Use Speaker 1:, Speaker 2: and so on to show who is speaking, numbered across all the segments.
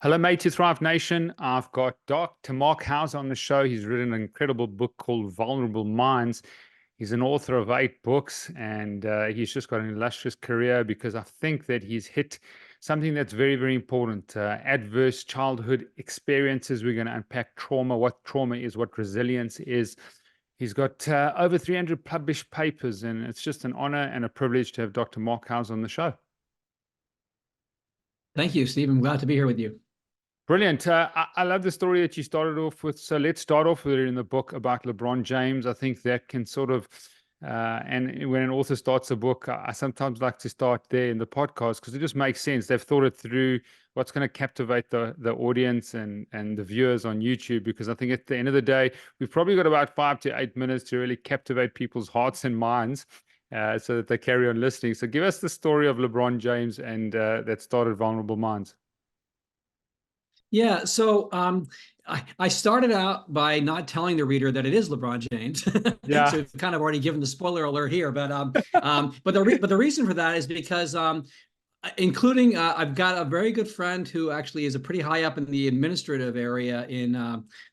Speaker 1: Hello, mate to Thrive Nation. I've got Dr. Marc Hauser on the show. He's written an incredible book called Vulnerable Minds. He's an author of 8 books, and he's just got an illustrious career because I think that he's hit something that's very, very important. Adverse childhood experiences. We're going to unpack trauma, what trauma is, what resilience is. He's got over 300 published papers, and it's just an honor and a privilege to have Dr. Marc Hauser on the show.
Speaker 2: Thank you, Steve. I'm glad to be here with you.
Speaker 1: Brilliant. I love the story that you started off with. So let's start off with it in the book about LeBron James. I think that can sort of, and when an author starts a book, I sometimes like to start there in the podcast because it just makes sense. They've thought it through what's going to captivate the audience and the viewers on YouTube, because I think at the end of the day, we've probably got about 5 to 8 minutes to really captivate people's hearts and minds. So that they carry on listening. So give us the story of LeBron James and that started Vulnerable Minds.
Speaker 2: Yeah, so I started out by not telling the reader that it is LeBron James.
Speaker 1: Yeah.
Speaker 2: So we've kind of already given the spoiler alert here, but the reason for that is because including I've got a very good friend who actually is a pretty high up in the administrative area in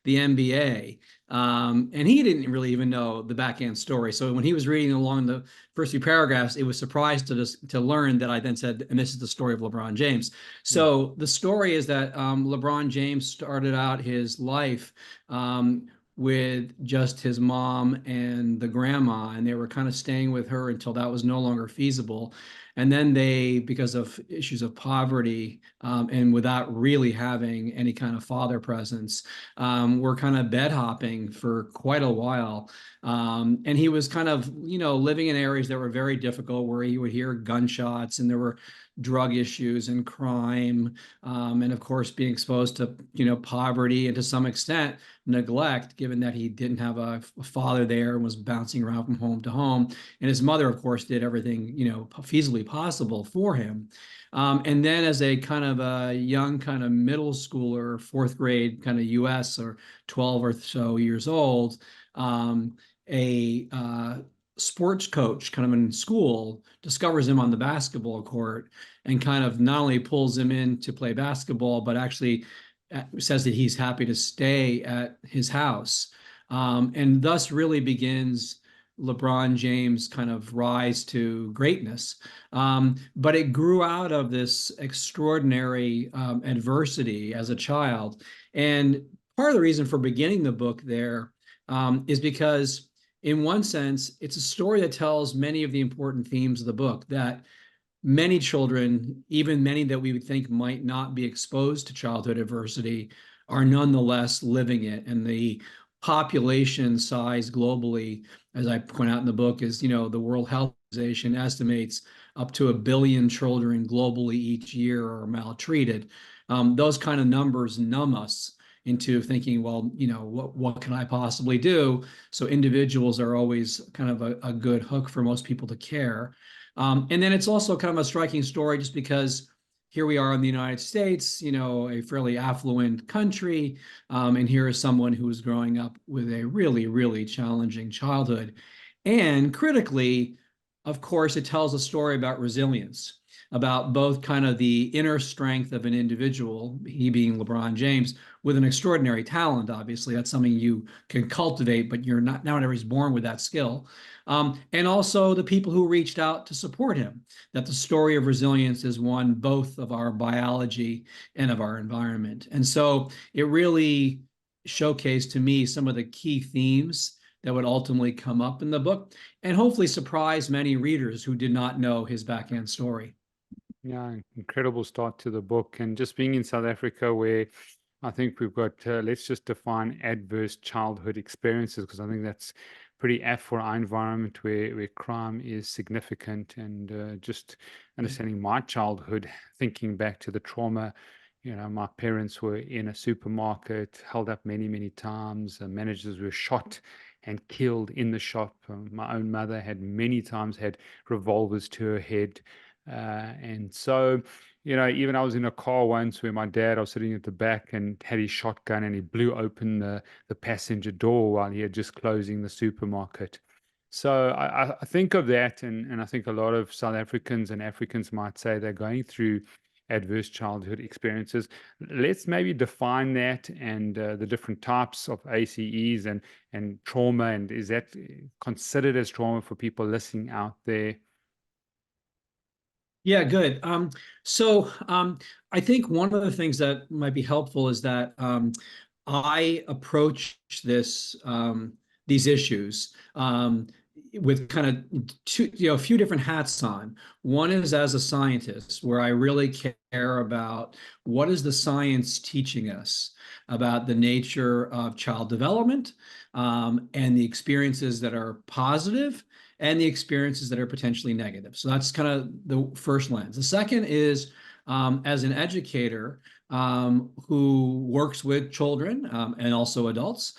Speaker 2: the NBA. And he didn't really even know the back end story. So when he was reading along the first few paragraphs, it was surprised to learn that I then said, and this is the story of LeBron James. So the story is that LeBron James started out his life with just his mom and the grandma, and they were kind of staying with her until that was no longer feasible. And then they, because of issues of poverty and without really having any kind of father presence, were kind of bed hopping for quite a while. And he was kind of, living in areas that were very difficult, where he would hear gunshots and there were drug issues and crime, and of course being exposed to poverty and to some extent neglect, given that he didn't have a father there and was bouncing around from home to home, and his mother of course did everything feasibly possible for him. And then as a kind of a young kind of middle schooler, fourth grade kind of US, or 12 or so years old, a sports coach kind of in school discovers him on the basketball court and kind of not only pulls him in to play basketball, but actually says that he's happy to stay at his house. And thus really begins LeBron James' kind of rise to greatness. But it grew out of this extraordinary adversity as a child. And part of the reason for beginning the book there is because in one sense, it's a story that tells many of the important themes of the book, that many children, even many that we would think might not be exposed to childhood adversity, are nonetheless living it. And the population size globally, as I point out in the book, is, the World Health Organization estimates up to 1 billion children globally each year are maltreated. Those kind of numbers numb us into thinking, well, what can I possibly do? So individuals are always kind of a good hook for most people to care. And then it's also kind of a striking story just because here we are in the United States, a fairly affluent country, and here is someone who is growing up with a really, really challenging childhood. And critically, of course, it tells a story about resilience, about both kind of the inner strength of an individual, he being LeBron James, with an extraordinary talent. Obviously, that's something you can cultivate, but you're not everybody's born with that skill. And also the people who reached out to support him, that the story of resilience is one both of our biology and of our environment. And so it really showcased to me some of the key themes that would ultimately come up in the book, and hopefully surprise many readers who did not know his back end story.
Speaker 1: Yeah, incredible start to the book. And just being in South Africa, where I think we've got, let's just define adverse childhood experiences, because I think that's pretty apt for our environment where crime is significant. And just understanding my childhood, thinking back to the trauma, my parents were in a supermarket, held up many, many times. Managers were shot and killed in the shop. My own mother had many times had revolvers to her head. And so, even I was in a car once where I was sitting at the back and had his shotgun, and he blew open the passenger door while he had just closing the supermarket. So I think of that, and I think a lot of South Africans and Africans might say they're going through adverse childhood experiences. Let's maybe define that and the different types of ACEs and trauma, and is that considered as trauma for people listening out there?
Speaker 2: Yeah, good. I think one of the things that might be helpful is that I approach these issues with kind of a few different hats on. One is as a scientist, where I really care about what is the science teaching us about the nature of child development, and the experiences that are positive and the experiences that are potentially negative. So that's kind of the first lens. The second is as an educator who works with children and also adults,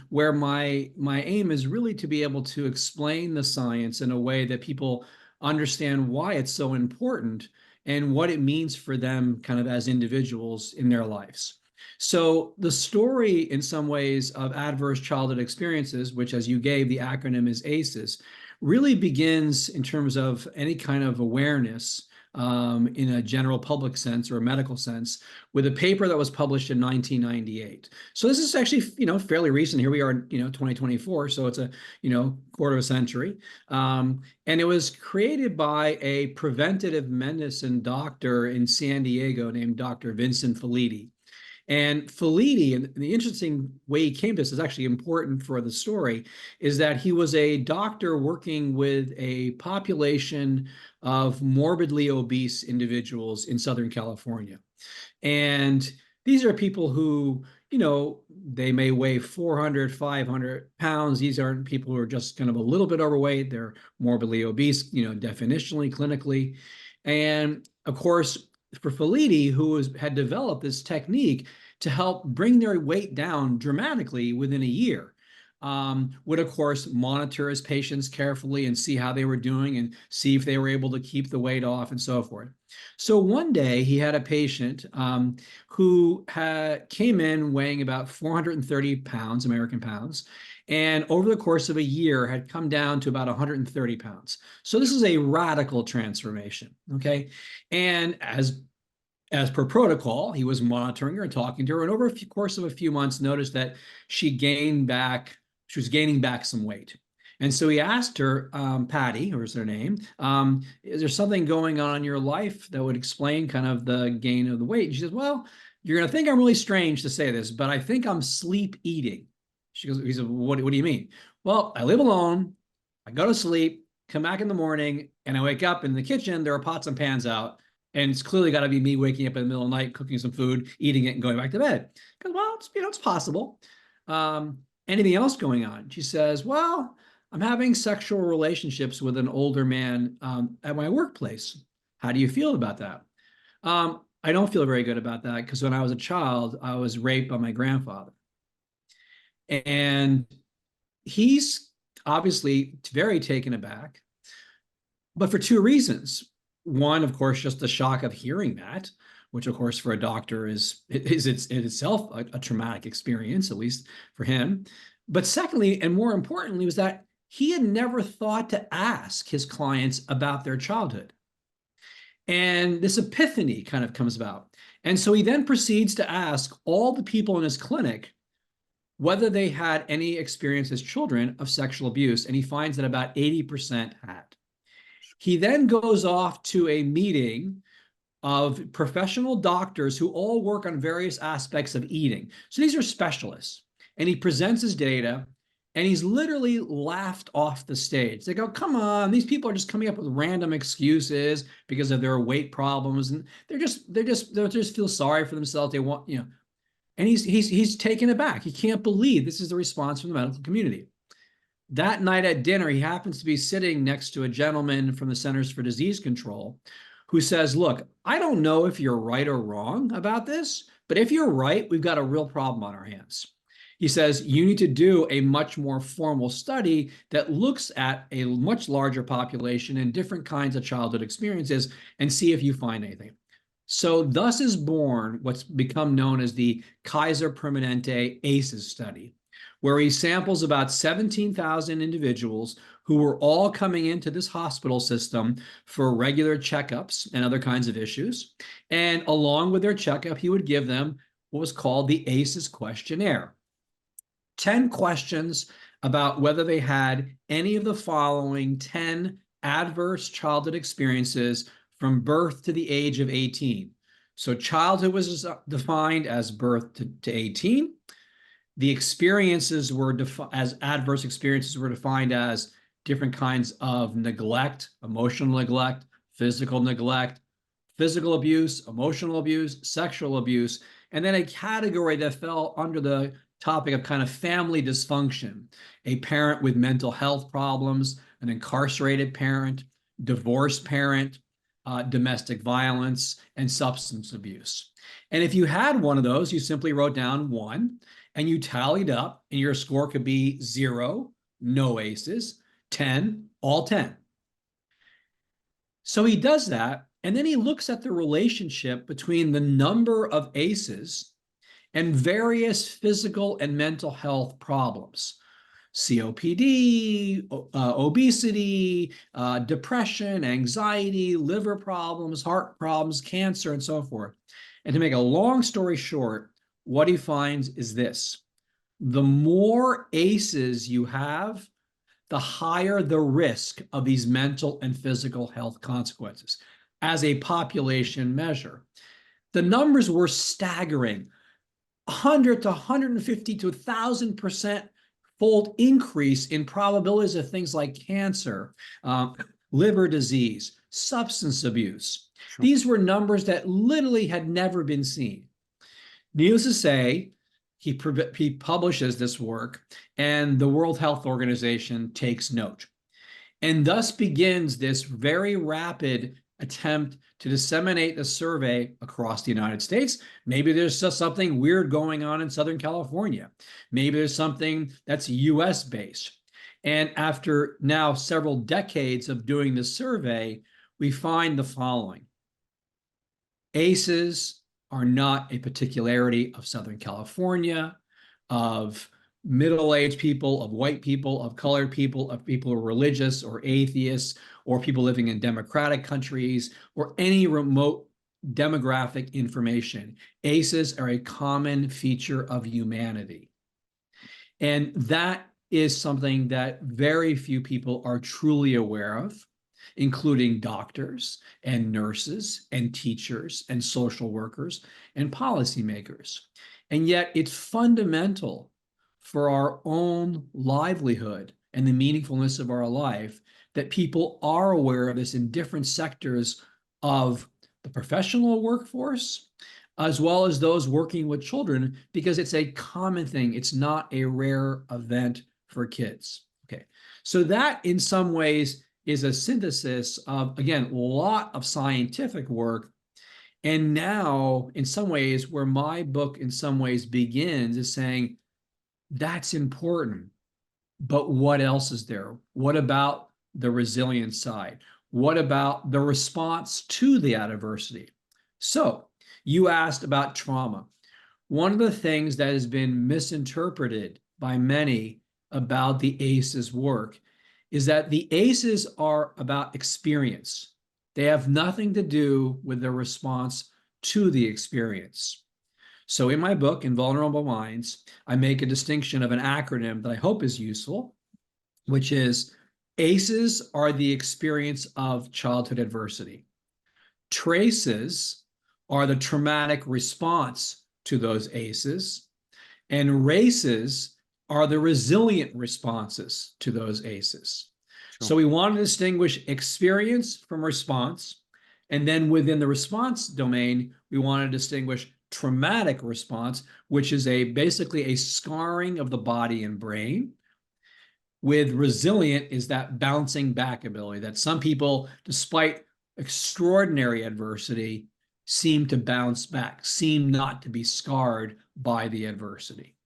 Speaker 2: where my aim is really to be able to explain the science in a way that people understand why it's so important and what it means for them kind of as individuals in their lives. So the story in some ways of adverse childhood experiences, which as you gave, the acronym is ACEs, really begins in terms of any kind of awareness in a general public sense or a medical sense with a paper that was published in 1998. So this is actually, fairly recent. Here we are in, 2024. So it's a, quarter of a century. And it was created by a preventative medicine doctor in San Diego named Dr. Vincent Felitti. And Felitti, and the interesting way he came to this is actually important for the story, is that he was a doctor working with a population of morbidly obese individuals in Southern California. And these are people who, they may weigh 400, 500 pounds. These aren't people who are just kind of a little bit overweight. They're morbidly obese, definitionally, clinically. And of course, for Felitti, who had developed this technique to help bring their weight down dramatically within a year, would of course monitor his patients carefully and see how they were doing and see if they were able to keep the weight off and so forth. So one day he had a patient who came in weighing about 430 pounds, American pounds, and over the course of a year had come down to about 130 pounds. So this is a radical transformation, okay? And as per protocol, he was monitoring her and talking to her, and over the course of a few months noticed that she was gaining back some weight. And so he asked her, Patty, or is her name, is there something going on in your life that would explain kind of the gain of the weight? And she says, well, you're going to think I'm really strange to say this, but I think I'm sleep eating. He said, what do you mean? Well, I live alone. I go to sleep, come back in the morning, and I wake up in the kitchen. There are pots and pans out. And it's clearly got to be me waking up in the middle of the night, cooking some food, eating it, and going back to bed. Because, well, it's possible. Anything else going on? She says, well, I'm having sexual relationships with an older man at my workplace. How do you feel about that? I don't feel very good about that because when I was a child, I was raped by my grandfather. And he's obviously very taken aback, but for two reasons. One, of course, just the shock of hearing that, which, of course, for a doctor is itself a traumatic experience, at least for him. But secondly, and more importantly, was that he had never thought to ask his clients about their childhood. And this epiphany kind of comes about. And so he then proceeds to ask all the people in his clinic whether they had any experience as children of sexual abuse. And he finds that about 80% had. He then goes off to a meeting of professional doctors who all work on various aspects of eating. So these are specialists. And he presents his data, and he's literally laughed off the stage. They go, come on, these people are just coming up with random excuses because of their weight problems. And they just feel sorry for themselves. They want, and he's taken aback. He can't believe this is the response from the medical community. That night at dinner, he happens to be sitting next to a gentleman from the Centers for Disease Control who says, look, I don't know if you're right or wrong about this, but if you're right, we've got a real problem on our hands. He says, you need to do a much more formal study that looks at a much larger population and different kinds of childhood experiences and see if you find anything. So thus is born what's become known as the Kaiser Permanente ACEs study, where he samples about 17,000 individuals who were all coming into this hospital system for regular checkups and other kinds of issues. And along with their checkup, he would give them what was called the ACEs questionnaire. 10 questions about whether they had any of the following 10 adverse childhood experiences from birth to the age of 18. So childhood was defined as birth to 18. The experiences were as adverse experiences were defined as different kinds of neglect, emotional neglect, physical neglect, physical abuse, emotional abuse, sexual abuse, and then a category that fell under the topic of kind of family dysfunction, a parent with mental health problems, an incarcerated parent, divorced parent, domestic violence, and substance abuse. And if you had one of those, you simply wrote down 1 and you tallied up, and your score could be 0, no ACEs, 10, all 10. So he does that, and then he looks at the relationship between the number of ACEs and various physical and mental health problems. COPD, obesity, depression, anxiety, liver problems, heart problems, cancer, and so forth. And to make a long story short, what he finds is this: the more ACEs you have, the higher the risk of these mental and physical health consequences as a population measure. The numbers were staggering. 100 to 150 to 1,000% fold increase in probabilities of things like cancer, liver disease, substance abuse.
Speaker 1: Sure.
Speaker 2: These were numbers that literally had never been seen. Needless to say, he publishes this work, and the World Health Organization takes note. And thus begins this very rapid attempt to disseminate the survey across the United States. Maybe there's just something weird going on in Southern California. Maybe there's something that's US based. And after now several decades of doing the survey, we find the following. ACEs are not a particularity of Southern California, of middle-aged people, of white people, of colored people, of people who are religious or atheists, or people living in democratic countries, or any remote demographic information. ACEs are a common feature of humanity. And that is something that very few people are truly aware of, including doctors and nurses and teachers and social workers and policymakers. And yet it's fundamental for our own livelihood and the meaningfulness of our life that people are aware of this in different sectors of the professional workforce, as well as those working with children, because it's a common thing. It's not a rare event for kids. Okay, so that in some ways is a synthesis of, again, a lot of scientific work. And now, in some ways, where my book in some ways begins is saying, that's important, but what else is there? What about the resilience side? What about the response to the adversity? So you asked about trauma. One of the things that has been misinterpreted by many about the ACEs work is that the ACEs are about experience. They have nothing to do with the response to the experience. So in my book, Invulnerable Minds, I make a distinction of an acronym that I hope is useful, which is ACEs are the experience of childhood adversity. TRACEs are the traumatic response to those ACEs, and RACEs are the resilient responses to those ACEs. Sure. So we want to distinguish experience from response, and then within the response domain, we want to distinguish traumatic response, which is basically a scarring of the body and brain. With resilient is that bouncing back ability that some people, despite extraordinary adversity, seem to bounce back, seem not to be scarred by the adversity.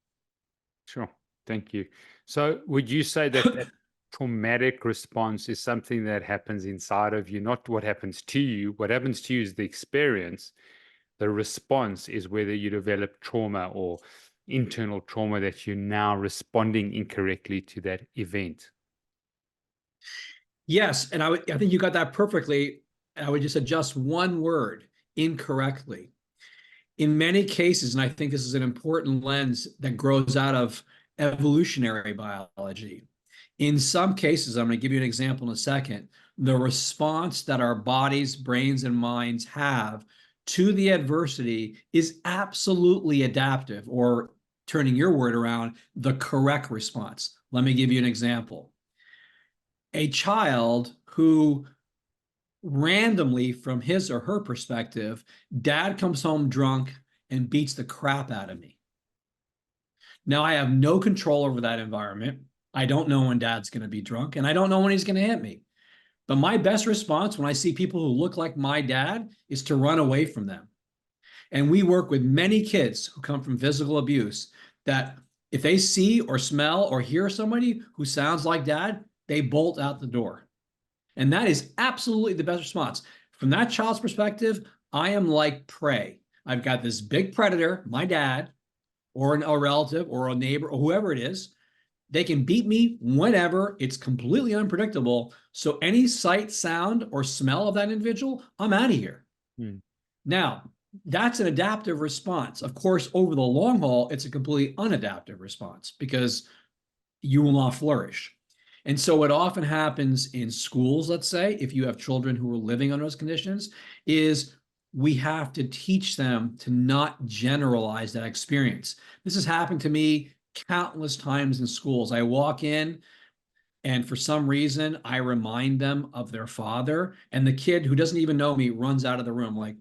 Speaker 1: Sure. Thank you. So would you say that that traumatic response is something that happens inside of you, not what happens to you? What happens to you is the experience. The response is whether you develop trauma or internal trauma that you're now responding incorrectly to that event.
Speaker 2: Yes, and I think you got that perfectly. I would just adjust one word incorrectly. In many cases, and I think this is an important lens that grows out of evolutionary biology. In some cases, I'm going to give you an example in a second, the response that our bodies, brains, and minds have to the adversity is absolutely adaptive, or turning your word around, the correct response. Let me give you an example. A child who randomly, from his or her perspective, dad comes home drunk and beats the crap out of me. Now I have no control over that environment. I don't know when dad's going to be drunk, and I don't know when he's going to hit me. But my best response when I see people who look like my dad is to run away from them. And we work with many kids who come from physical abuse that if they see or smell or hear somebody who sounds like dad, they bolt out the door. And that is absolutely the best response. From that child's perspective, I am like prey. I've got this big predator, my dad, or a relative, or a neighbor, or whoever it is. They can beat me whenever. It's completely unpredictable. So any sight, sound, or smell of that individual, I'm out of here. Now, that's an adaptive response. Of course, over the long haul, it's a completely unadaptive response because you will not flourish. And so what often happens in schools, let's say, if you have children who are living under those conditions, is we have to teach them to not generalize that experience. This has happened to me countless times in schools. I walk in and for some reason I remind them of their father, and the kid who doesn't even know me runs out of the room like,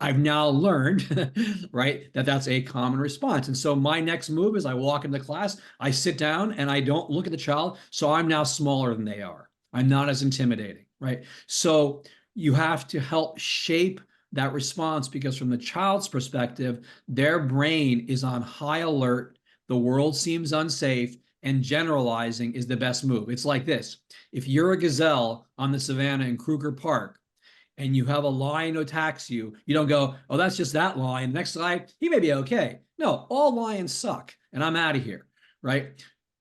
Speaker 2: I've now learned, right, that that's a common response. And so my next move is I walk into class, I sit down, and I don't look at the child. So I'm now smaller than they are. I'm not as intimidating, right? So you have to help shape that response, because from the child's perspective, their brain is on high alert. The world seems unsafe, and generalizing is the best move. It's like this. If you're a gazelle on the savannah in Kruger Park, and you have a lion who attacks you, you don't go, oh, that's just that lion. Next guy, he may be okay. No, all lions suck, and I'm out of here, right?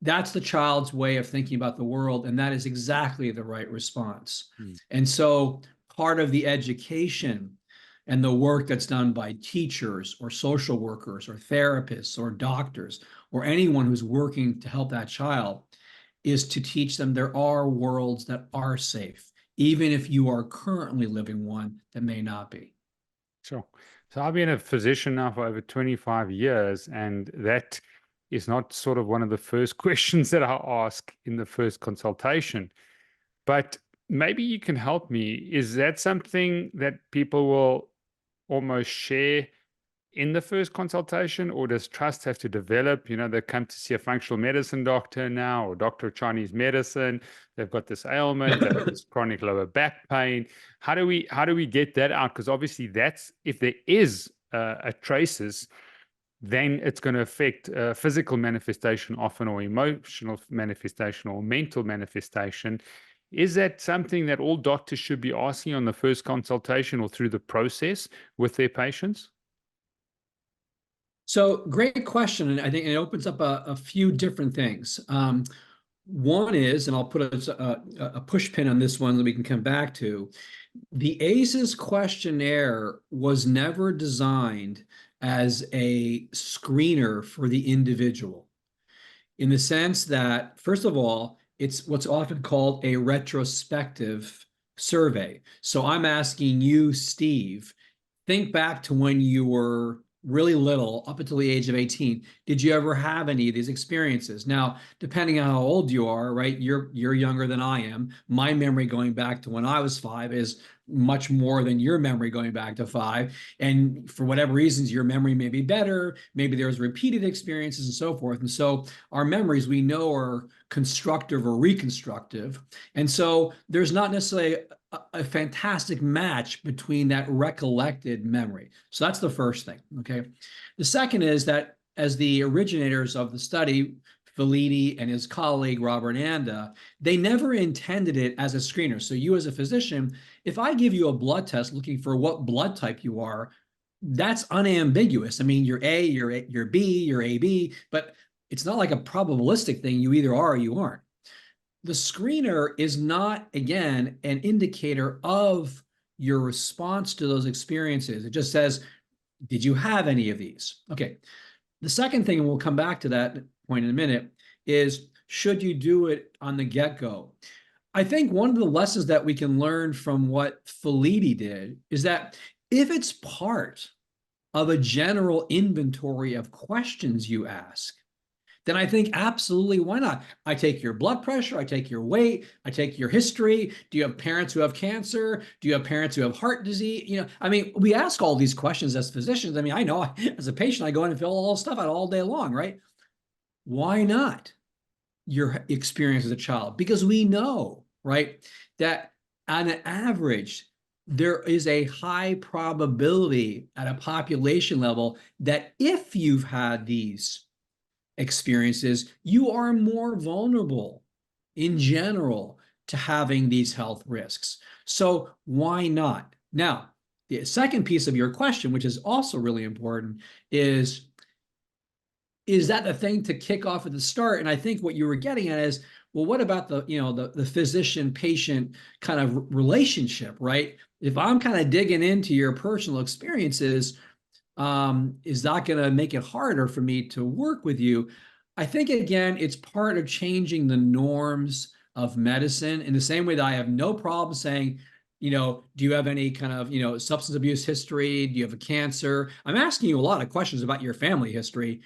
Speaker 2: That's the child's way of thinking about the world, and that is exactly the right response. And so part of the education and the work that's done by teachers or social workers or therapists or doctors or anyone who's working to help that child is to teach them there are worlds that are safe, even if you are currently living one that may not be.
Speaker 1: Sure. So I've been a physician now for over 25 years, and that is not sort of one of the first questions that I ask in the first consultation. But maybe you can help me. Is that something that people will almost share in the first consultation, or does trust have to develop? You know, they come to see a functional medicine doctor now, or doctor of Chinese medicine. They've got this ailment, they've got this chronic lower back pain. How do we get that out? Because obviously, that's if there is a traces, then it's going to affect physical manifestation often, or emotional manifestation, or mental manifestation. Is that something that all doctors should be asking on the first consultation or through the process with their patients?
Speaker 2: So great question. And I think it opens up a few different things. One is, and I'll put a push pin on this one that we can come back to. The ACEs questionnaire was never designed as a screener for the individual, in the sense that, first of all, it's what's often called a retrospective survey. So I'm asking you, Steve, think back to when you were really little, up until the age of 18. Did you ever have any of these experiences? Now, depending on how old you are, right? You're younger than I am. My memory going back to when I was 5 is much more than your memory going back to 5. And for whatever reasons, your memory may be better. Maybe there's repeated experiences and so forth. And so our memories, we know, are constructive or reconstructive. And so there's not necessarily a fantastic match between that recollected memory. So that's the first thing, okay? The second is that as the originators of the study, Felitti and his colleague, Robert Anda, they never intended it as a screener. So you as a physician, if I give you a blood test looking for what blood type you are, that's unambiguous. I mean, you're A, you're B, you're AB, but it's not like a probabilistic thing. You either are or you aren't. the screener is not, again, an indicator of your response to those experiences. It just says, did you have any of these? Okay. The second thing, and we'll come back to that point in a minute, is should you do it on the get-go? I think one of the lessons that we can learn from what Felitti did is that if it's part of a general inventory of questions you ask, then I think absolutely, why not? I take your blood pressure, I take your weight, I take your history. Do you have parents who have cancer? Do you have parents who have heart disease? I mean, we ask all these questions as physicians. I mean, I know as a patient, I go in and fill all this stuff out all day long, right? Why not your experience as a child? Because we know, right, that on an average, there is a high probability at a population level that if you've had these experiences, you are more vulnerable in general to having these health risks. So why not? Now, the second piece of your question, which is also really important, is that the thing to kick off at the start? And I think what you were getting at is, well, what about the physician-patient kind of relationship, right? If I'm kind of digging into your personal experiences, is that going to make it harder for me to work with you? I think, again, it's part of changing the norms of medicine in the same way that I have no problem saying, do you have any kind of, substance abuse history? Do you have a cancer? I'm asking you a lot of questions about your family history.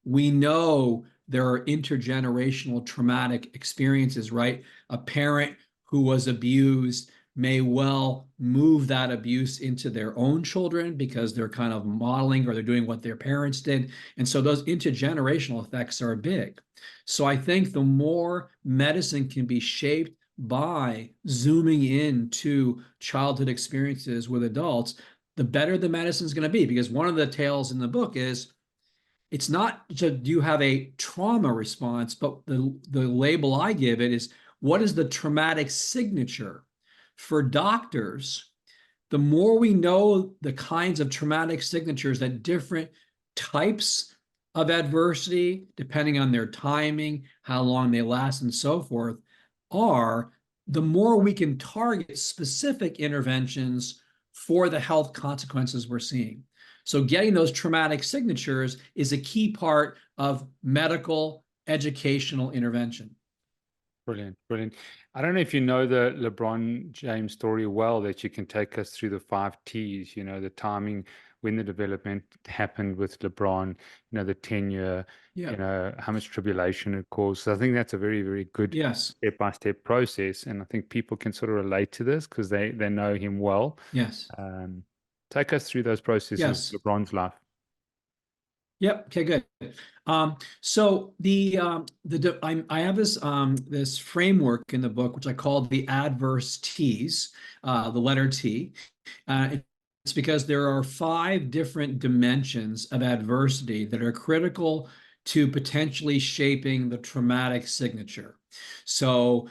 Speaker 2: We know there are intergenerational traumatic experiences, right? A parent who was abused may well move that abuse into their own children because they're kind of modeling or they're doing what their parents did. And so those intergenerational effects are big. So I think the more medicine can be shaped by zooming into childhood experiences with adults, the better the medicine is going to be. Because one of the tales in the book is, it's not just do you have a trauma response, but the label I give it is, what is the traumatic signature? For doctors, the more we know the kinds of traumatic signatures that different types of adversity, depending on their timing, how long they last, and so forth, are, the more we can target specific interventions for the health consequences we're seeing. So getting those traumatic signatures is a key part of medical educational intervention.
Speaker 1: Brilliant, brilliant. I don't know if you know the LeBron James story well, that you can take us through the 5 T's, the timing, when the development happened with LeBron, the tenure, how much tribulation it caused. So I think that's a very, very good step-by-step process. And I think people can sort of relate to this because they know him well.
Speaker 2: Yes.
Speaker 1: Take us through those processes of LeBron's life.
Speaker 2: Yep. Okay, good. So I have this framework in the book, which I call the adverse T's, the letter T. It's because there are 5 different dimensions of adversity that are critical to potentially shaping the traumatic signature. So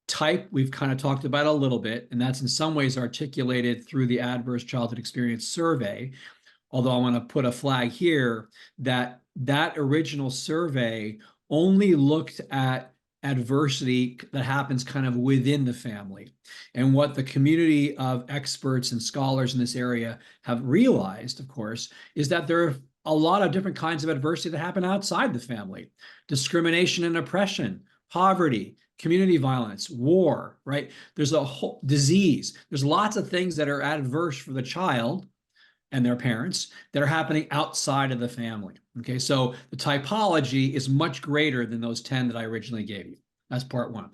Speaker 2: type, we've kind of talked about a little bit, and that's in some ways articulated through the Adverse Childhood Experience Survey. Although I want to put a flag here that original survey only looked at adversity that happens kind of within the family. And what the community of experts and scholars in this area have realized, of course, is that there are a lot of different kinds of adversity that happen outside the family. Discrimination and oppression, poverty, community violence, war, right? There's a whole disease. There's lots of things that are adverse for the child and their parents that are happening outside of the family. Okay, so the typology is much greater than those 10 that I originally gave you. That's part one.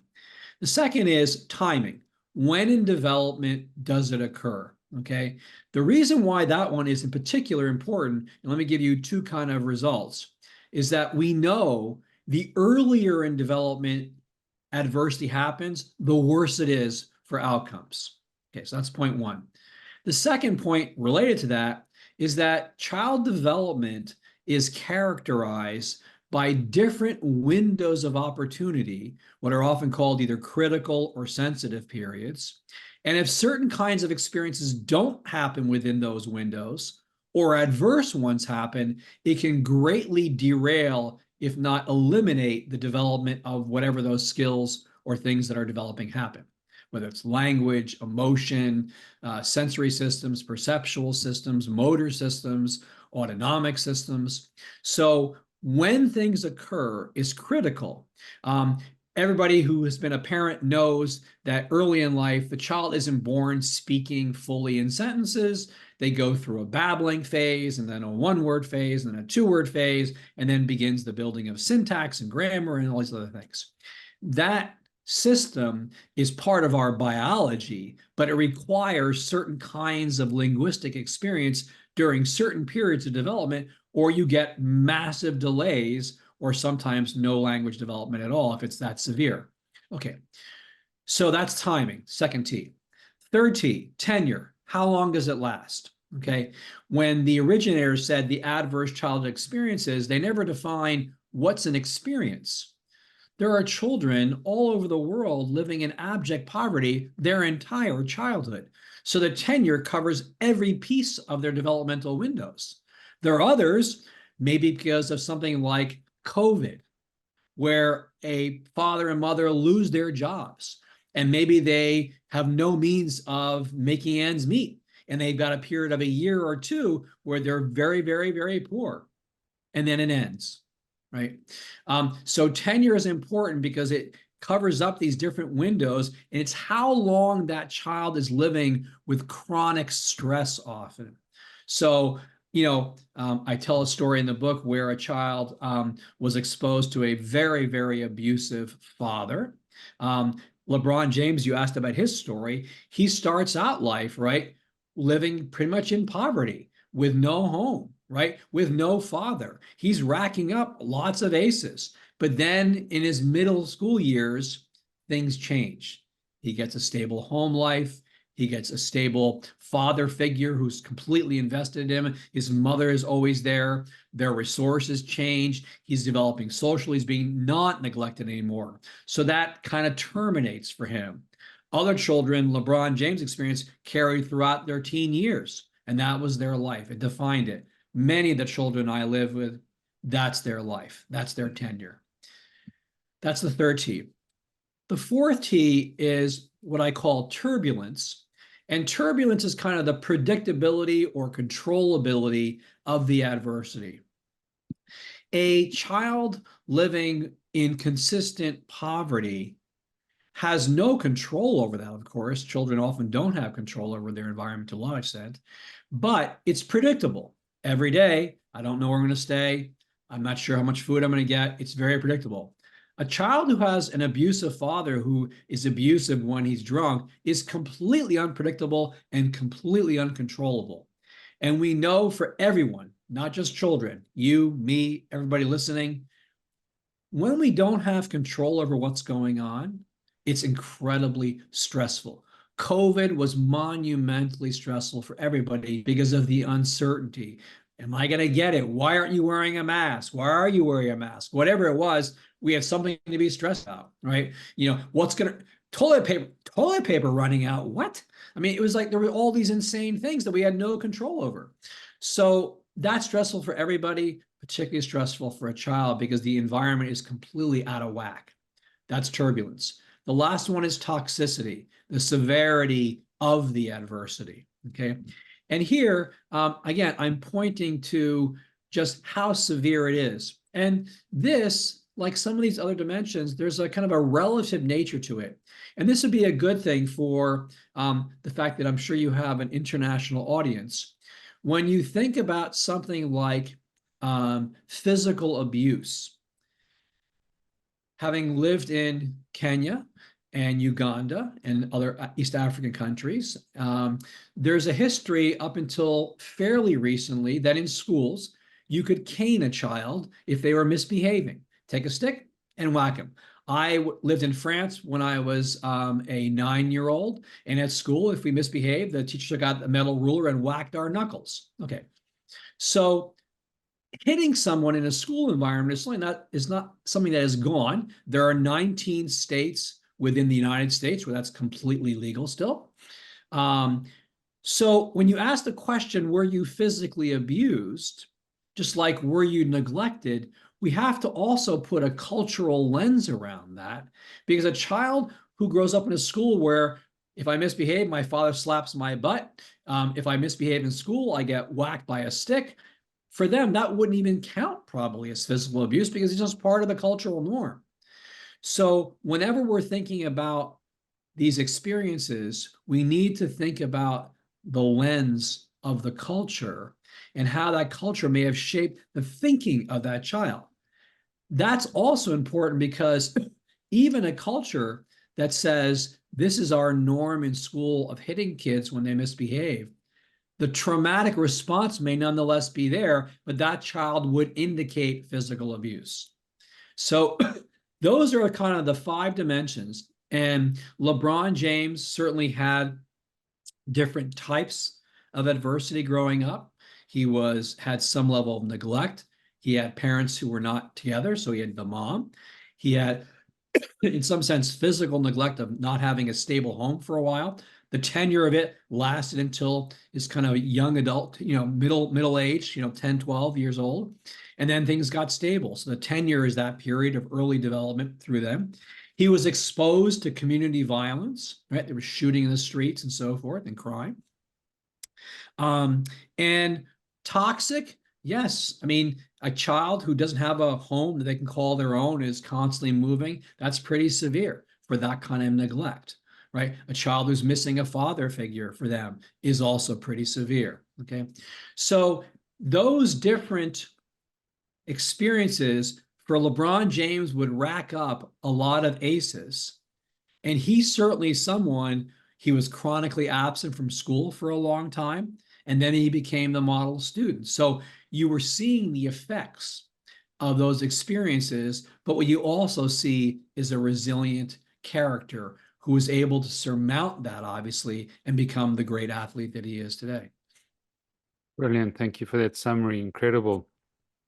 Speaker 2: The second is timing. When in development does it occur? Okay, the reason why that one is in particular important, and let me give you 2 kind of results, is that we know the earlier in development adversity happens, the worse it is for outcomes. Okay, so that's point 1. The second point related to that is that child development is characterized by different windows of opportunity, what are often called either critical or sensitive periods. And if certain kinds of experiences don't happen within those windows, or adverse ones happen, it can greatly derail, if not eliminate, the development of whatever those skills or things that are developing happen, whether it's language, emotion, sensory systems, perceptual systems, motor systems, autonomic systems. So when things occur is critical. Everybody who has been a parent knows that early in life, the child isn't born speaking fully in sentences. They go through a babbling phase, and then a one-word phase, and then a two-word phase, and then begins the building of syntax and grammar and all these other things. That system is part of our biology, but it requires certain kinds of linguistic experience during certain periods of development, or you get massive delays or sometimes no language development at all if it's that severe. Okay, so that's timing, second T. Third T, tenure. How long does it last? Okay, when the originators said the adverse childhood experiences, they never define what's an experience. There are children all over the world living in abject poverty their entire childhood. So the tenure covers every piece of their developmental windows. There are others, maybe because of something like COVID, where a father and mother lose their jobs, and maybe they have no means of making ends meet, and they've got a period of a year or two where they're very, very, very poor, and then it ends, right? So tenure is important because it covers up these different windows, and it's how long that child is living with chronic stress often. So I tell a story in the book where a child was exposed to a very, very abusive father. LeBron James, you asked about his story. He starts out life, right, living pretty much in poverty with no home, right, with no father. He's racking up lots of aces. But then in his middle school years, things change. He gets a stable home life. He gets a stable father figure who's completely invested in him. His mother is always there. Their resources change. He's developing socially. He's being not neglected anymore. So that kind of terminates for him. Other children, LeBron James' experience, carried throughout their teen years, and that was their life. It defined it. Many of the children I live with, that's their life. That's their tenure. That's the third T. The fourth T is what I call turbulence. And turbulence is kind of the predictability or controllability of the adversity. A child living in consistent poverty has no control over that, of course. Children often don't have control over their environment to a large extent, but it's predictable. Every day, I don't know where I'm going to stay. I'm not sure how much food I'm going to get. It's very predictable. A child who has an abusive father who is abusive when he's drunk is completely unpredictable and completely uncontrollable. And we know for everyone, not just children, you, me, everybody listening, when we don't have control over what's going on, it's incredibly stressful. COVID was monumentally stressful for everybody because of the uncertainty. Am I going to get it? Why aren't you wearing a mask? Why are you wearing a mask? Whatever it was, we have something to be stressed about, right? What's going to toilet paper running out? What? I mean, it was like there were all these insane things that we had no control over. So that's stressful for everybody, particularly stressful for a child because the environment is completely out of whack. That's turbulence. The last one is toxicity, the severity of the adversity, okay? And here, again, I'm pointing to just how severe it is. And this, like some of these other dimensions, there's a kind of a relative nature to it. And this would be a good thing for the fact that I'm sure you have an international audience. When you think about something like physical abuse, having lived in Kenya and Uganda and other East African countries, there's a history up until fairly recently that in schools, you could cane a child if they were misbehaving. Take a stick and whack him. I lived in France when I was a 9-year-old, and at school, if we misbehaved, the teacher got a metal ruler and whacked our knuckles. Okay, so hitting someone in a school environment is not something that is gone. There are 19 states within the United States where that's completely legal still. So when you ask the question, were you physically abused, just like were you neglected, we have to also put a cultural lens around that, because a child who grows up in a school where if I misbehave, my father slaps my butt. If I misbehave in school, I get whacked by a stick. For them, that wouldn't even count probably as physical abuse because it's just part of the cultural norm. So whenever we're thinking about these experiences, we need to think about the lens of the culture and how that culture may have shaped the thinking of that child. That's also important because even a culture that says this is our norm in school of hitting kids when they misbehave, the traumatic response may nonetheless be there, but that child would indicate physical abuse. So those are kind of the 5 dimensions. And LeBron James certainly had different types of adversity growing up. He had some level of neglect. He had parents who were not together, so he had the mom. He had, in some sense, physical neglect of not having a stable home for a while. The tenure of it lasted until his kind of young adult, middle age, 10, 12 years old. And then things got stable. So the tenure is that period of early development through them. He was exposed to community violence, right? There was shooting in the streets and so forth, and crime. And toxic, yes. I mean, a child who doesn't have a home that they can call their own is constantly moving. That's pretty severe for that kind of neglect, right? A child who's missing a father figure for them is also pretty severe, okay? So those different experiences for LeBron James would rack up a lot of aces. And he's certainly someone, he was chronically absent from school for a long time, and then he became the model student. So you were seeing the effects of those experiences, but what you also see is a resilient character who was able to surmount that, obviously, and become the great athlete that he is today.
Speaker 1: Brilliant. Thank you for that summary. Incredible.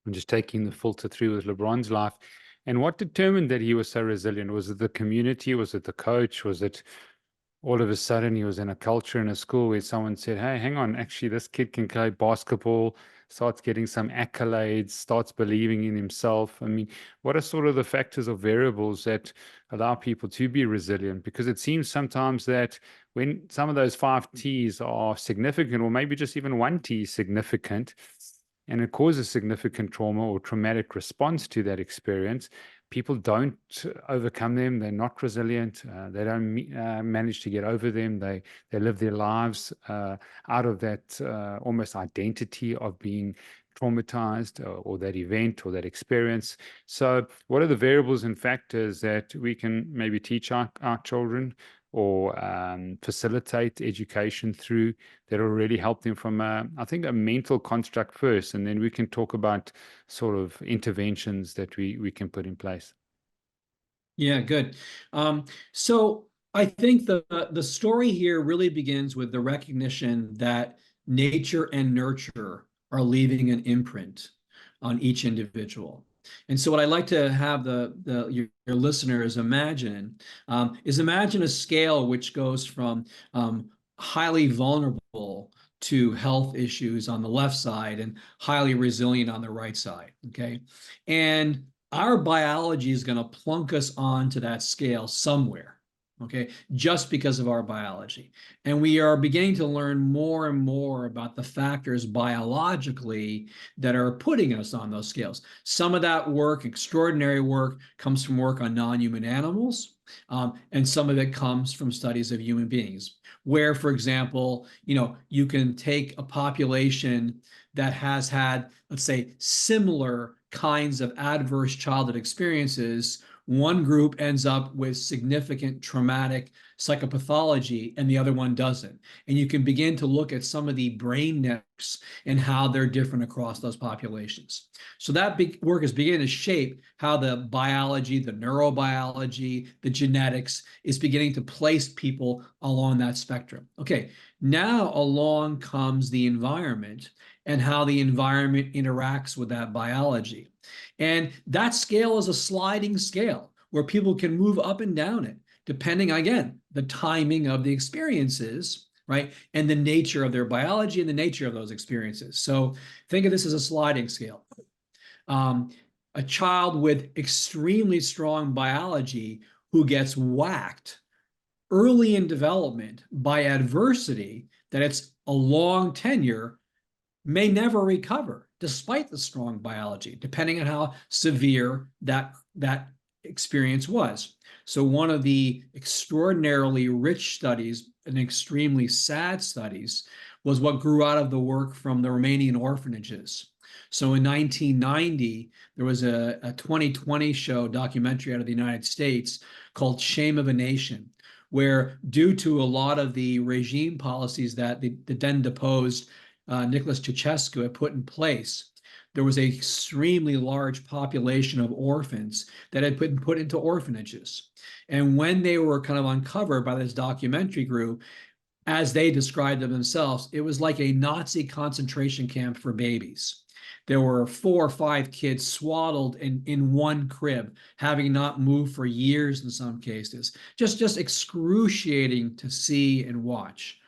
Speaker 1: And just taking the filter through with LeBron's life. And what determined that he was so resilient? Was it the community? Was it the coach? Was it all of a sudden he was in a culture in a school where someone said, hey, hang on, actually, this kid can play basketball, starts getting some accolades, starts believing in himself? I mean, what are sort of the factors or variables that allow people to be resilient? Because it seems sometimes that when some of those 5 T's are significant, or maybe just even 1 T is significant, and it causes significant trauma or traumatic response to that experience, people don't overcome them. They're not resilient. They don't manage to get over them. They live their lives out of that almost identity of being traumatized or that event or that experience. So what are the variables and factors that we can maybe teach our children or facilitate education through that will really help them from, I think, a mental construct first, and then we can talk about sort of interventions that we can put in place?
Speaker 2: Yeah, good. So I think the story here really begins with the recognition that nature and nurture are leaving an imprint on each individual. And so what I like to have your listeners imagine is imagine a scale which goes from highly vulnerable to health issues on the left side and highly resilient on the right side, okay? And our biology is going to plunk us onto that scale somewhere, okay, just because of our biology. And we are beginning to learn more and more about the factors biologically that are putting us on those scales. Some of that work, extraordinary work, comes from work on non-human animals, and some of it comes from studies of human beings, where, for example, you can take a population that has had, let's say, similar kinds of adverse childhood experiences. One group ends up with significant traumatic psychopathology and the other one doesn't. And you can begin to look at some of the brain networks and how they're different across those populations. So that work is beginning to shape how the biology, the neurobiology, the genetics is beginning to place people along that spectrum. Okay, now along comes the environment and how the environment interacts with that biology. And that scale is a sliding scale where people can move up and down it, depending, again, the timing of the experiences, right? And the nature of their biology and the nature of those experiences. So think of this as a sliding scale. a child with extremely strong biology who gets whacked early in development by adversity, that it's a long tenure, may never recover despite the strong biology, depending on how severe that experience was. So one of the extraordinarily rich studies and extremely sad studies was what grew out of the work from the Romanian orphanages. So in 1990, there was a 2020 show documentary out of the United States called Shame of a Nation, where due to a lot of the regime policies that the then deposed Nicholas Ceausescu had put in place, there was an extremely large population of orphans that had been put into orphanages. And when they were kind of uncovered by this documentary group, as they described it themselves, it was like a Nazi concentration camp for babies. There were 4 or 5 kids swaddled in one crib, having not moved for years in some cases. Just excruciating to see and watch.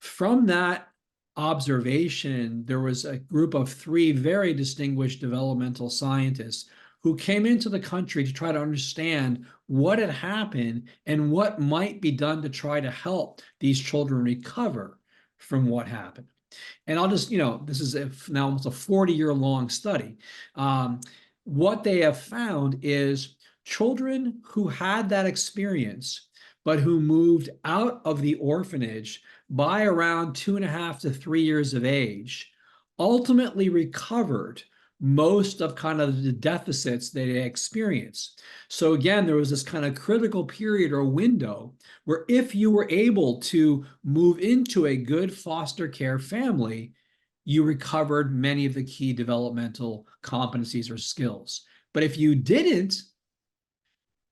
Speaker 2: From that observation, there was a group of 3 very distinguished developmental scientists who came into the country to try to understand what had happened and what might be done to try to help these children recover from what happened. And I'll just, this is now almost a 40-year-long study. What they have found is children who had that experience, but who moved out of the orphanage by around 2.5 to 3 years of age, ultimately recovered most of kind of the deficits that they experienced. So again, there was this kind of critical period or window where if you were able to move into a good foster care family, you recovered many of the key developmental competencies or skills. But if you didn't,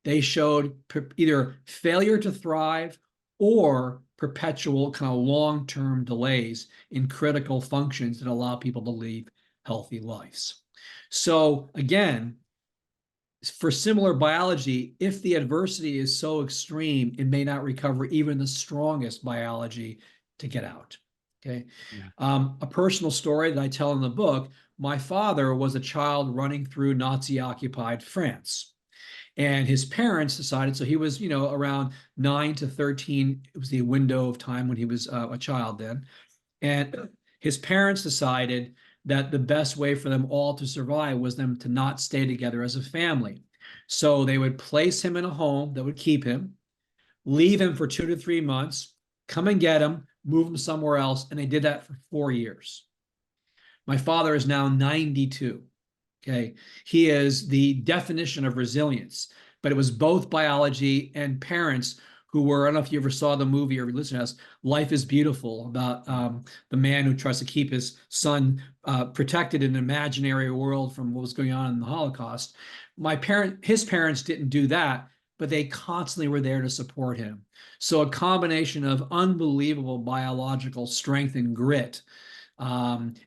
Speaker 2: they showed either failure to thrive or perpetual kind of long-term delays in critical functions that allow people to lead healthy lives. So again, for similar biology, if the adversity is so extreme, it may not recover even the strongest biology to get out. Okay. Yeah. A personal story that I tell in the book, my father was a child running through Nazi-occupied France. And his parents decided, so he was, around 9 to 13. It was the window of time when he was a child then. And his parents decided that the best way for them all to survive was them to not stay together as a family. So they would place him in a home that would keep him, leave him for 2 to 3 months, come and get him, move him somewhere else. And they did that for 4 years. My father is now 92. Okay. He is the definition of resilience, but it was both biology and parents who were, I don't know if you ever saw the movie or listened to us, Life is Beautiful, about the man who tries to keep his son protected in an imaginary world from what was going on in the Holocaust. His parents didn't do that, but they constantly were there to support him. So a combination of unbelievable biological strength and grit,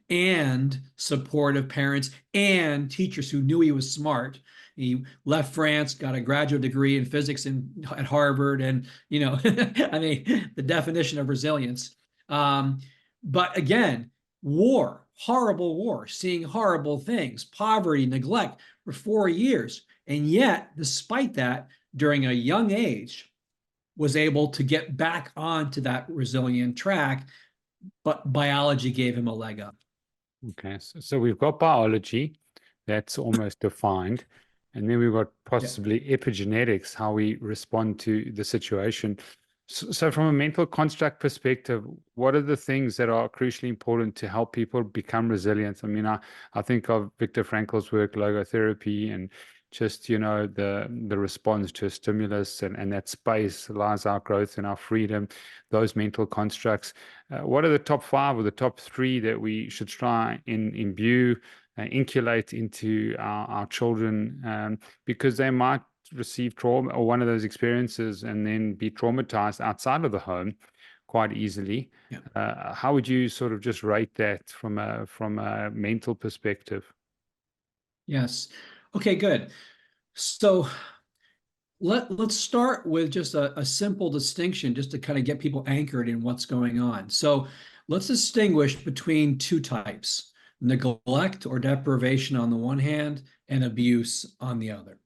Speaker 2: and supportive parents and teachers who knew he was smart. He left France, got a graduate degree in physics at Harvard, and I mean, the definition of resilience. But again, war, horrible war, seeing horrible things, poverty, neglect for 4 years, and yet, despite that, during a young age, was able to get back onto that resilient track. But biology gave him a leg up.
Speaker 1: Okay, so we've got biology that's almost defined, and then we've got possibly epigenetics, how we respond to the situation. So from a mental construct perspective, what are the things that are crucially important to help people become resilient? I mean, I think of Viktor Frankl's work, logotherapy, and just, the response to a stimulus, and that space lies our growth and our freedom, those mental constructs. What are the top 5 or the top 3 that we should try and imbue, inculate into our children, because they might receive trauma or one of those experiences and then be traumatized outside of the home quite easily. Yeah. How would you sort of just rate that from a mental perspective?
Speaker 2: Yes. Okay, good. So let's start with just a simple distinction just to kind of get people anchored in what's going on. So let's distinguish between 2 types. neglect or deprivation on the one hand, and abuse on the other.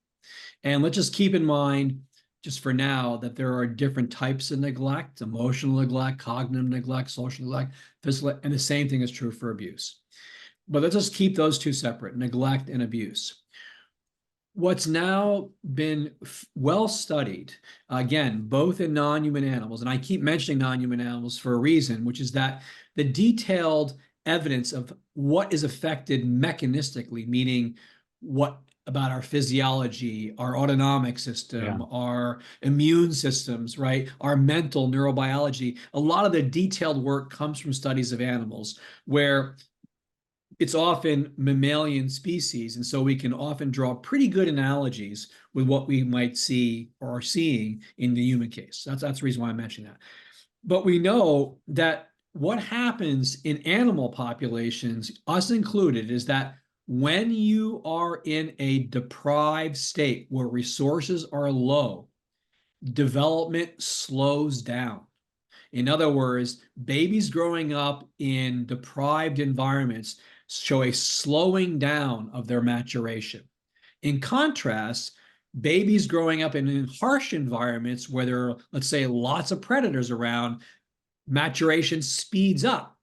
Speaker 2: And let's just keep in mind, just for now, that there are different types of neglect: emotional neglect, cognitive neglect, social neglect, physical, and the same thing is true for abuse. But let's just keep those two separate: neglect and abuse. What's now been well studied, again, both in non-human animals, and I keep mentioning non-human animals for a reason, which is that the detailed evidence of what is affected mechanistically, meaning what about our physiology, our autonomic system, our immune systems, right? Our mental neurobiology. A lot of the detailed work comes from studies of animals where it's often mammalian species. And so we can often draw pretty good analogies with what we might see or are seeing in the human case. That's the reason why I'm mentioning that. But we know that what happens in animal populations, us included, is that when you are in a deprived state where resources are low, development slows down. In other words, babies growing up in deprived environments show a slowing down of their maturation. In contrast, babies growing up in harsh environments where there are, let's say, lots of predators around, maturation speeds up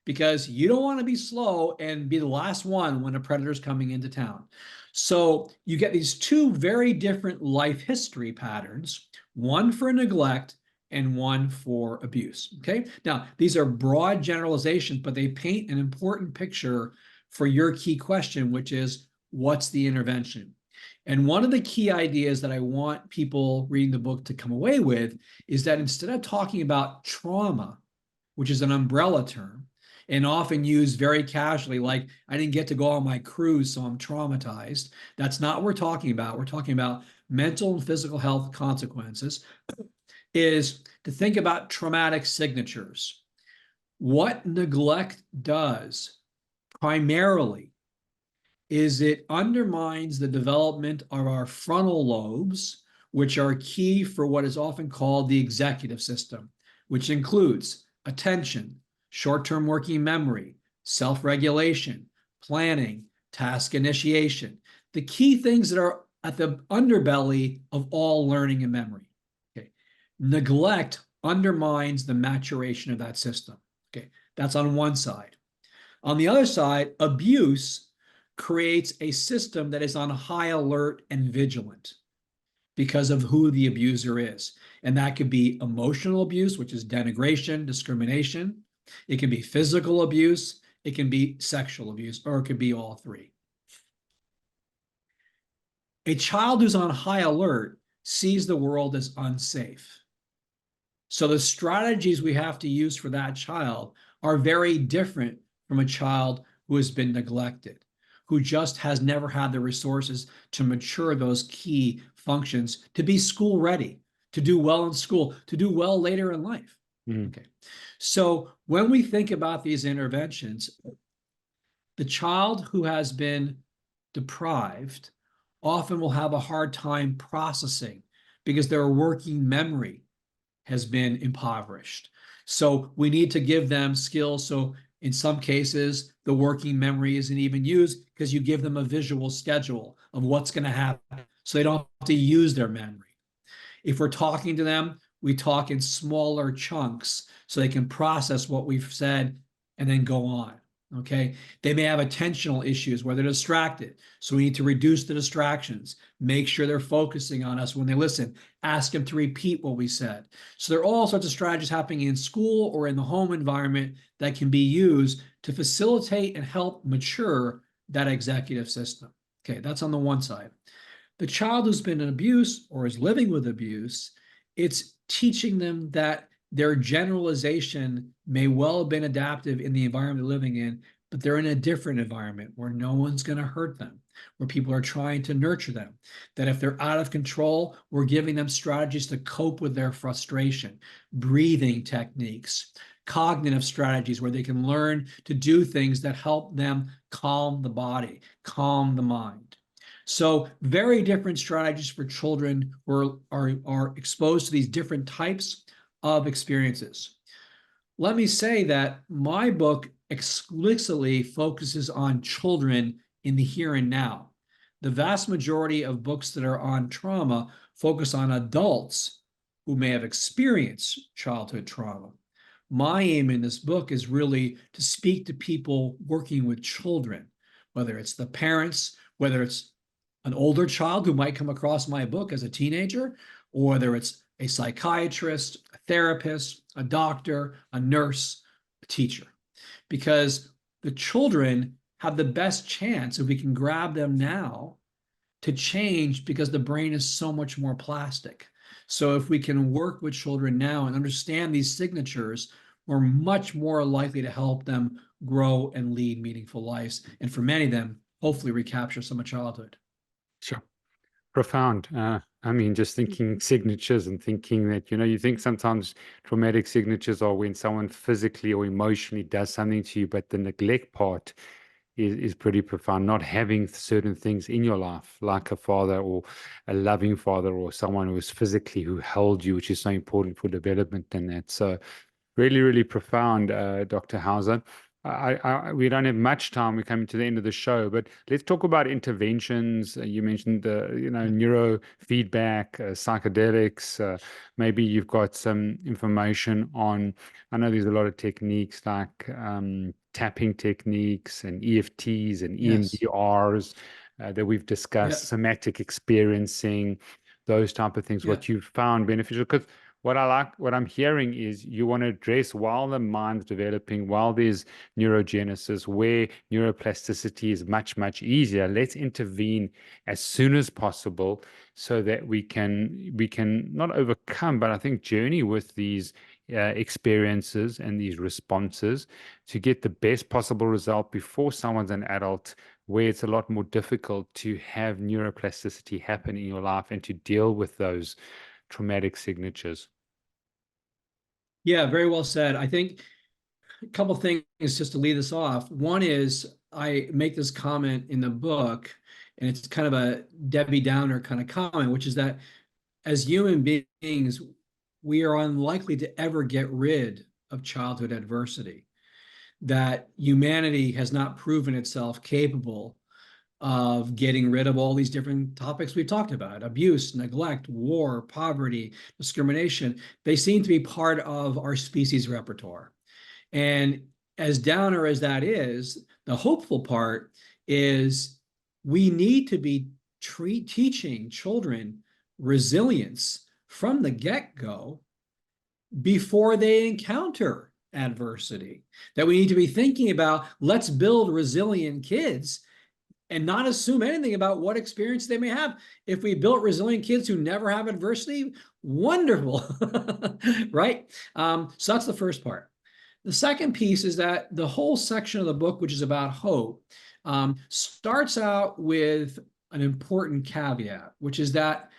Speaker 2: because you don't want to be slow and be the last one when a predator is coming into town. So you get these two very different life history patterns, one for neglect and one for abuse. Okay. Now, these are broad generalizations, but they paint an important picture for your key question, which is, what's the intervention? And one of the key ideas that I want people reading the book to come away with is that instead of talking about trauma, which is an umbrella term and often used very casually, like, I didn't get to go on my cruise, so I'm traumatized. That's not what we're talking about. We're talking about mental and physical health consequences, is to think about traumatic signatures. What neglect does primarily is it undermines the development of our frontal lobes, which are key for what is often called the executive system, which includes attention, short-term working memory, self-regulation, planning, task initiation, the key things that are at the underbelly of all learning and memory. Okay. Neglect undermines the maturation of that system. Okay. That's on one side. On the other side, abuse creates a system that is on high alert and vigilant because of who the abuser is. And that could be emotional abuse, which is denigration, discrimination. It can be physical abuse. It can be sexual abuse, or it could be all three. A child who's on high alert sees the world as unsafe. So the strategies we have to use for that child are very different from a child who has been neglected, who just has never had the resources to mature those key functions, to be school ready, to do well in school, to do well later in life. Okay. So when we think about these interventions, the child who has been deprived often will have a hard time processing because their working memory has been impoverished. So we need to give them skills. So in some cases, the working memory isn't even used because you give them a visual schedule of what's going to happen so they don't have to use their memory. If we're talking to them, we talk in smaller chunks so they can process what we've said and then go on. Okay. They may have attentional issues where they're distracted. So we need to reduce the distractions, make sure they're focusing on us when they listen, ask them to repeat what we said. So there are all sorts of strategies happening in school or in the home environment that can be used to facilitate and help mature that executive system. Okay. That's on the one side. The child who's been in abuse or is living with abuse, it's teaching them that their generalization may well have been adaptive in the environment they're living in, but they're in a different environment where no one's going to hurt them, where people are trying to nurture them, that if they're out of control, we're giving them strategies to cope with their frustration, breathing techniques, cognitive strategies where they can learn to do things that help them calm the body, calm the mind. So very different strategies for children who are exposed to these different types of experiences. Let me say that my book explicitly focuses on children in the here and now. The vast majority of books that are on trauma focus on adults who may have experienced childhood trauma. My aim in this book is really to speak to people working with children, whether it's the parents, whether it's an older child who might come across my book as a teenager, or whether it's a psychiatrist, a therapist, a doctor, a nurse, a teacher. Because the children have the best chance, if we can grab them now, to change, because the brain is so much more plastic. So if we can work with children now and understand these signatures, we're much more likely to help them grow and lead meaningful lives. And for many of them, hopefully recapture some of childhood.
Speaker 1: Sure. Profound. I mean, just thinking signatures and thinking that, you think sometimes traumatic signatures are when someone physically or emotionally does something to you, but the neglect part is pretty profound. Not having certain things in your life, like a father or a loving father or someone who held you, which is so important for development and that. So really, really profound, Dr. Hauser. We don't have much time. We're coming to the end of the show, but let's talk about interventions. You mentioned neurofeedback, psychedelics. Maybe you've got some information on. I know there's a lot of techniques like tapping techniques and EFTs and EMDRs that we've discussed. Somatic experiencing, those type of things. What you've found beneficial, because what I'm hearing is you want to address while the mind's developing, while there's neurogenesis, where neuroplasticity is much, much easier. Let's intervene as soon as possible so that we can not overcome, but I think journey with these experiences and these responses to get the best possible result before someone's an adult, where it's a lot more difficult to have neuroplasticity happen in your life and to deal with those traumatic signatures.
Speaker 2: Yeah, very well said. I think a couple of things just to lead this off. One is I make this comment in the book, and it's kind of a Debbie Downer kind of comment, which is that as human beings, we are unlikely to ever get rid of childhood adversity, that humanity has not proven itself capable of getting rid of all these different topics we've talked about: abuse, neglect, war, poverty, discrimination. They seem to be part of our species repertoire. And as downer as that is, the hopeful part is we need to be teaching children resilience from the get-go before they encounter adversity. That we need to be thinking about, let's build resilient kids and not assume anything about what experience they may have. If we built resilient kids who never have adversity, wonderful, right? So that's the first part. The second piece is that the whole section of the book, which is about hope, starts out with an important caveat, which is that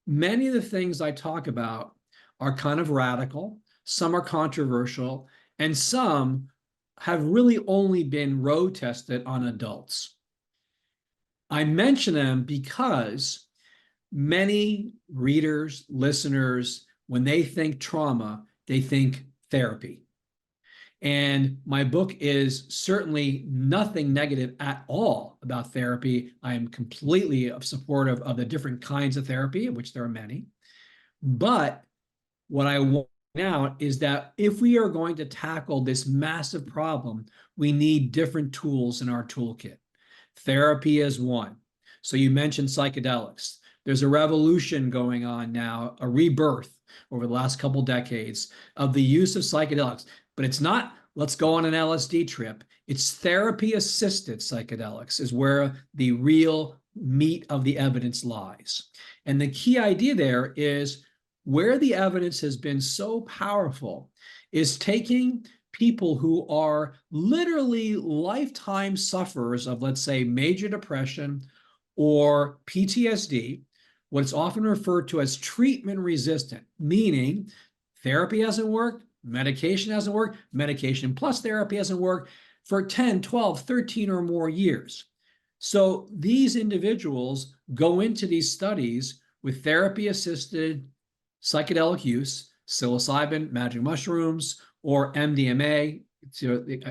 Speaker 2: many of the things I talk about are kind of radical, some are controversial, and some have really only been road tested on adults. I mention them because many readers, listeners, when they think trauma, they think therapy. And my book is certainly nothing negative at all about therapy. I am completely supportive of the different kinds of therapy, of which there are many. But what I want out is that if we are going to tackle this massive problem, we need different tools in our toolkit. Therapy is one. So you mentioned psychedelics. There's a revolution going on now, a rebirth over the last couple decades of the use of psychedelics. But it's not, let's go on an LSD trip. It's therapy-assisted psychedelics is where the real meat of the evidence lies. And the key idea there is where the evidence has been so powerful is taking people who are literally lifetime sufferers of, let's say, major depression or PTSD, what's often referred to as treatment resistant, meaning therapy hasn't worked, medication hasn't worked, medication plus therapy hasn't worked for 10, 12, 13 or more years. So these individuals go into these studies with therapy-assisted psychedelic use, psilocybin, magic mushrooms, or MDMA,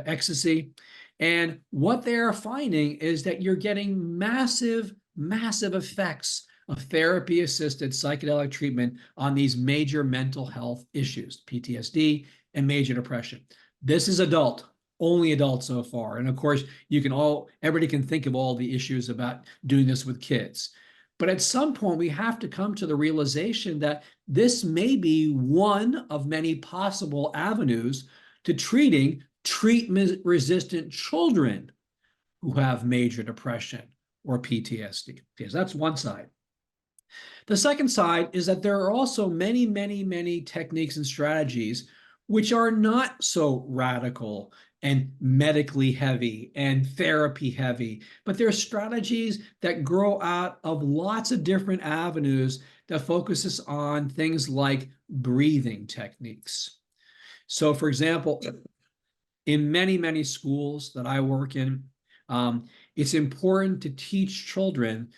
Speaker 2: ecstasy. And what they are finding is that you're getting massive, massive effects of therapy-assisted psychedelic treatment on these major mental health issues, PTSD and major depression. This is only adult so far. And of course, everybody can think of all the issues about doing this with kids. But at some point, we have to come to the realization that this may be one of many possible avenues to treating treatment-resistant children who have major depression or PTSD. Okay, so that's one side. The second side is that there are also many, many, many techniques and strategies which are not so radical and medically heavy and therapy heavy, but they're strategies that grow out of lots of different avenues that focuses on things like breathing techniques. So, for example, in many, many schools that I work in, it's important to teach children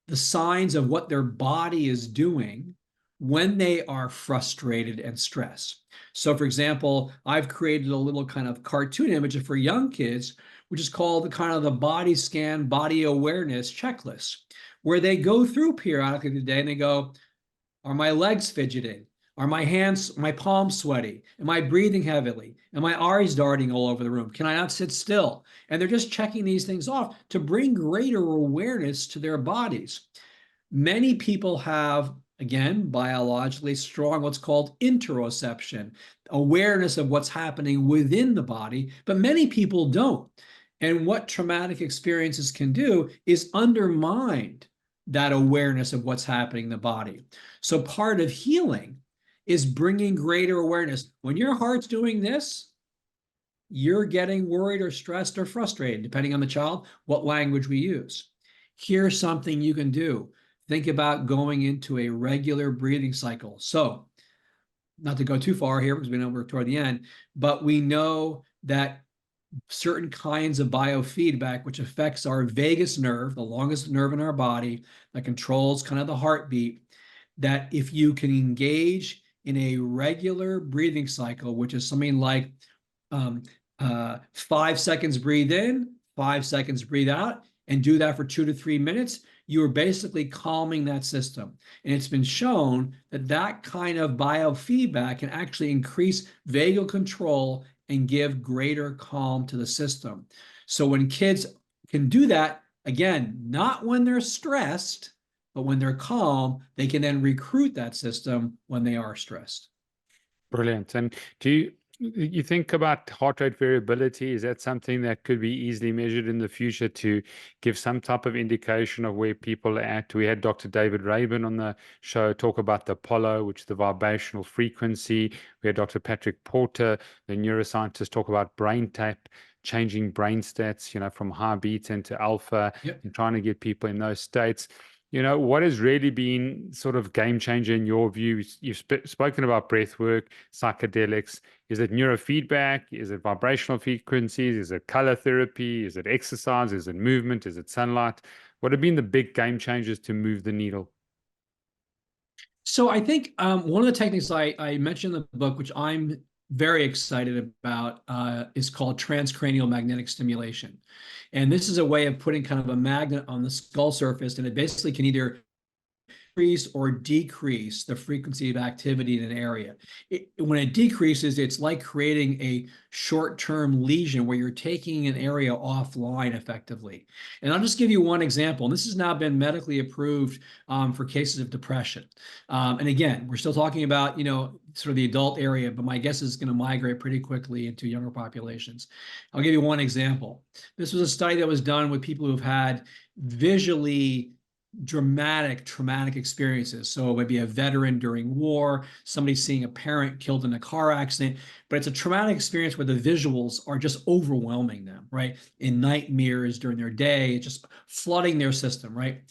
Speaker 2: the signs of what their body is doing when they are frustrated and stressed. So, for example, I've created a little kind of cartoon image for young kids, which is called the body scan, body awareness checklist, where they go through periodically today and they go, are my legs fidgeting? Are my hands, my palms sweaty? Am I breathing heavily? Am my eyes darting all over the room? Can I not sit still? And they're just checking these things off to bring greater awareness to their bodies. Many people have, again, biologically strong, what's called interoception, awareness of what's happening within the body, but many people don't. And what traumatic experiences can do is undermine that awareness of what's happening in the body. So part of healing is bringing greater awareness. When your heart's doing this, you're getting worried or stressed or frustrated, depending on the child, what language we use. Here's something you can do. Think about going into a regular breathing cycle. So, not to go too far here because we know we're toward the end, but we know that certain kinds of biofeedback, which affects our vagus nerve, the longest nerve in our body, that controls kind of the heartbeat, that if you can engage in a regular breathing cycle, which is something like 5 seconds breathe in, 5 seconds breathe out, and do that for 2 to 3 minutes, you are basically calming that system. And it's been shown that that kind of biofeedback can actually increase vagal control and give greater calm to the system. So when kids can do that, again, not when they're stressed, but when they're calm, they can then recruit that system when they are stressed.
Speaker 1: Brilliant. And do you think about heart rate variability? Is that something that could be easily measured in the future to give some type of indication of where people are at? We had Dr. David Rabin on the show talk about the Apollo, which is the vibrational frequency. We had Dr. Patrick Porter, the neuroscientist, talk about brain tap, changing brain stats, from high beta into alpha, and trying to get people in those states. What has really been sort of game changer in your view? You've spoken about breath work, psychedelics. Is it neurofeedback? Is it vibrational frequencies? Is it color therapy? Is it exercise? Is it movement? Is it sunlight? What have been the big game changers to move the needle?
Speaker 2: So I think one of the techniques I mentioned in the book, which I'm very excited about, is called transcranial magnetic stimulation. And this is a way of putting kind of a magnet on the skull surface, and it basically can either increase or decrease the frequency of activity in an area. When it decreases, it's like creating a short-term lesion where you're taking an area offline effectively. And I'll just give you one example. And this has now been medically approved for cases of depression. And again, we're still talking about, sort of the adult area, but my guess is going to migrate pretty quickly into younger populations. I'll give you one example. This was a study that was done with people who've had visually dramatic traumatic experiences. So maybe a veteran during war, somebody seeing a parent killed in a car accident, but it's a traumatic experience where the visuals are just overwhelming them, right? In nightmares during their day, just flooding their system, right?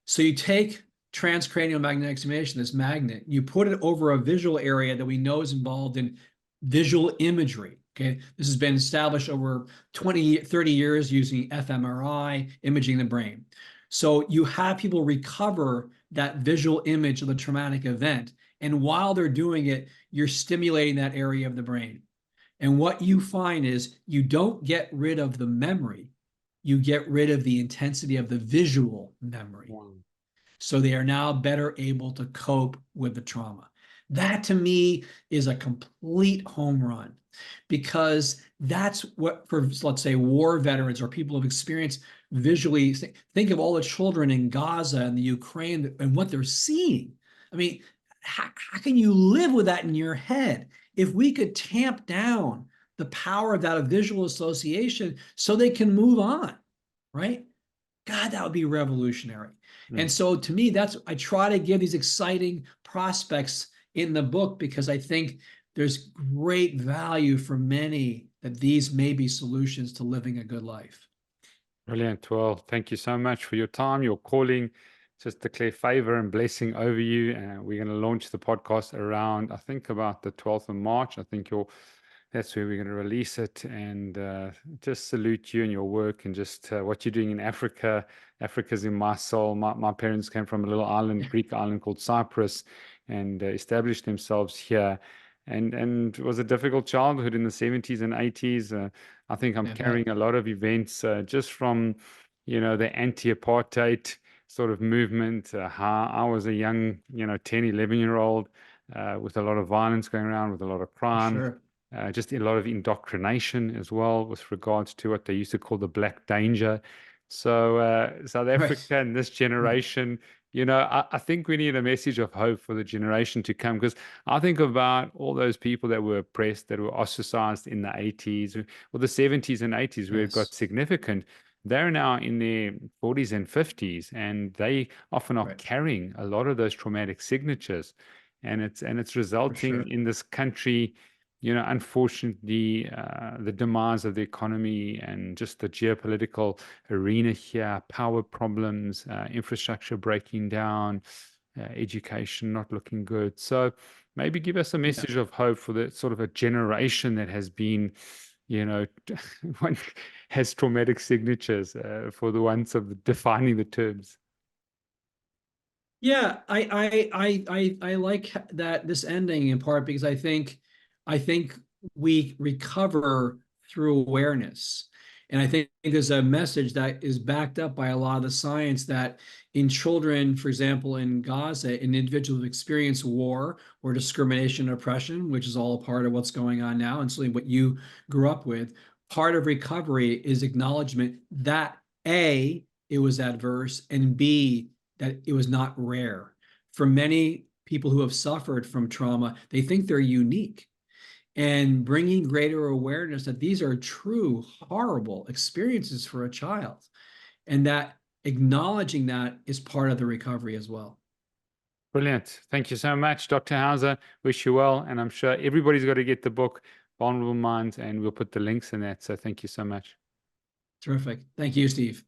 Speaker 2: So you take transcranial magnetic stimulation, this magnet, you put it over a visual area that we know is involved in visual imagery. Okay, this has been established over 20, 30 years using fMRI, imaging the brain. So you have people recover that visual image of the traumatic event. And while they're doing it, you're stimulating that area of the brain. And what you find is you don't get rid of the memory, you get rid of the intensity of the visual memory.
Speaker 1: Wow.
Speaker 2: So they are now better able to cope with the trauma. That to me is a complete home run, because that's what, for let's say war veterans or people who have experienced visually, think of all the children in Gaza and the Ukraine and what they're seeing. I mean, how can you live with that in your head? If we could tamp down the power of that visual association so they can move on, right? God, that would be revolutionary. And so to me, I try to give these exciting prospects in the book, because I think there's great value for many that these may be solutions to living a good life.
Speaker 1: Brilliant. Well, thank you so much for your time, your calling. Just declare favor and blessing over you. We're going to launch the podcast around, I think, about the 12th of March. I think that's where we're going to release it. And just salute you and your work, and just what you're doing in Africa. Africa's in my soul. My parents came from a little island, Greek island called Cyprus, and established themselves here. And it was a difficult childhood in the 70s and 80s. I think I'm carrying a lot of events just from, the anti-apartheid sort of movement, how I was a young, 10, 11-year-old with a lot of violence going around, with a lot of crime.
Speaker 2: Sure.
Speaker 1: Just a lot of indoctrination as well with regards to what they used to call the Black Danger. So South Africa and this generation, I think we need a message of hope for the generation to come, because I think about all those people that were oppressed, that were ostracized in the 80s or the 70s and 80s, where it got significant. They're now in their 40s and 50s, and they often are carrying a lot of those traumatic signatures. And it's resulting in this country, unfortunately, the demise of the economy and just the geopolitical arena here, power problems, infrastructure breaking down, education not looking good. So maybe give us a message of hope for the sort of a generation that has been, one has traumatic signatures, for the ones of defining the terms.
Speaker 2: Yeah, I like that, this ending, in part because I think we recover through awareness. And I think there's a message that is backed up by a lot of the science that in children, for example, in Gaza, in individuals who experience war or discrimination and oppression, which is all a part of what's going on now, and certainly what you grew up with, part of recovery is acknowledgement that A, it was adverse, and B, that it was not rare. For many people who have suffered from trauma, they think they're unique. And bringing greater awareness that these are true, horrible experiences for a child, and that acknowledging that is part of the recovery as well.
Speaker 1: Brilliant. Thank you so much, Dr. Hauser. Wish you well. And I'm sure everybody's got to get the book, Vulnerable Minds, and we'll put the links in that. So thank you so much.
Speaker 2: Terrific. Thank you, Steve.